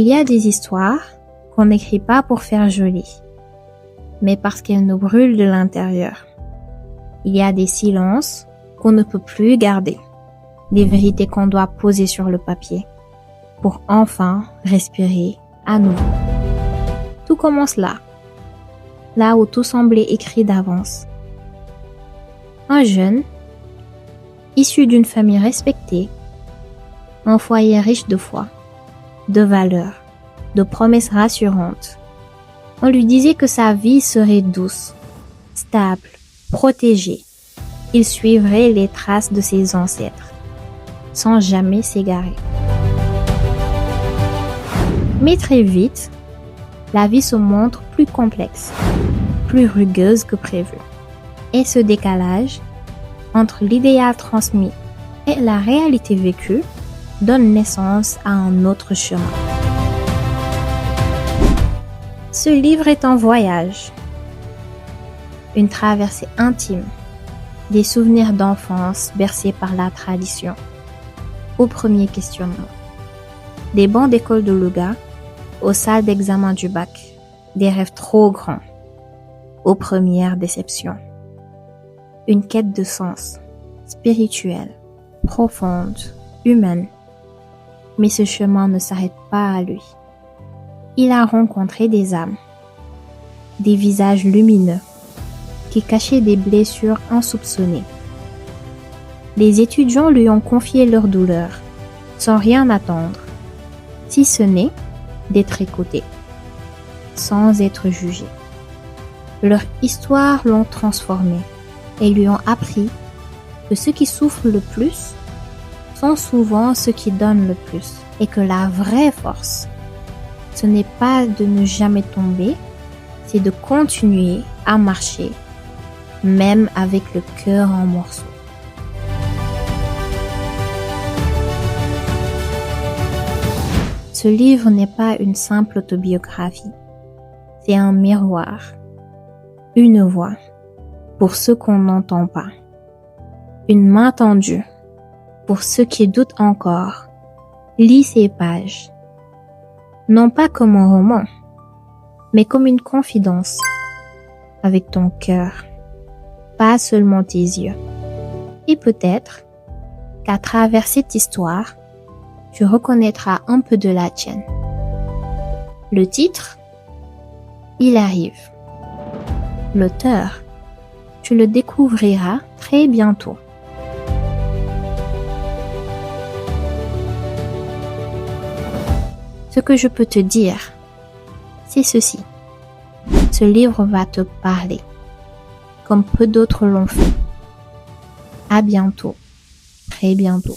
Il y a des histoires qu'on n'écrit pas pour faire joli, mais parce qu'elles nous brûlent de l'intérieur. Il y a des silences qu'on ne peut plus garder, des vérités qu'on doit poser sur le papier pour enfin respirer à nouveau. Tout commence là où tout semblait écrit d'avance. Un jeune, issu d'une famille respectée, un foyer riche de foi, de valeurs, de promesses rassurantes. On lui disait que sa vie serait douce, stable, protégée. Il suivrait les traces de ses ancêtres, sans jamais s'égarer. Mais très vite, la vie se montre plus complexe, plus rugueuse que prévu. Et ce décalage entre l'idéal transmis et la réalité vécue donne naissance à un autre chemin. Ce livre est un voyage, une traversée intime, des souvenirs d'enfance bercés par la tradition, au premier questionnement, des bancs d'école de Louga, aux salles d'examen du bac, des rêves trop grands, aux premières déceptions. Une quête de sens, spirituelle, profonde, humaine. Mais ce chemin ne s'arrête pas à lui. Il a rencontré des âmes, des visages lumineux, qui cachaient des blessures insoupçonnées. Les étudiants lui ont confié leurs douleurs, sans rien attendre, si ce n'est d'être écoutés, sans être jugés. Leur histoire l'ont transformé et lui ont appris que ceux qui souffrent le plus sont souvent ceux qui donnent le plus et que la vraie force, ce n'est pas de ne jamais tomber, c'est de continuer à marcher, même avec le cœur en morceaux. Ce livre n'est pas une simple autobiographie, c'est un miroir, une voix pour ceux qu'on n'entend pas, une main tendue pour ceux qui doutent encore. Lis ces pages, non pas comme un roman, mais comme une confidence avec ton cœur, pas seulement tes yeux. Et peut-être qu'à travers cette histoire, tu reconnaîtras un peu de la tienne. Le titre, Il arrive. L'auteur, tu le découvriras très bientôt. Ce que je peux te dire, c'est ceci. Ce livre va te parler, comme peu d'autres l'ont fait. À bientôt, très bientôt.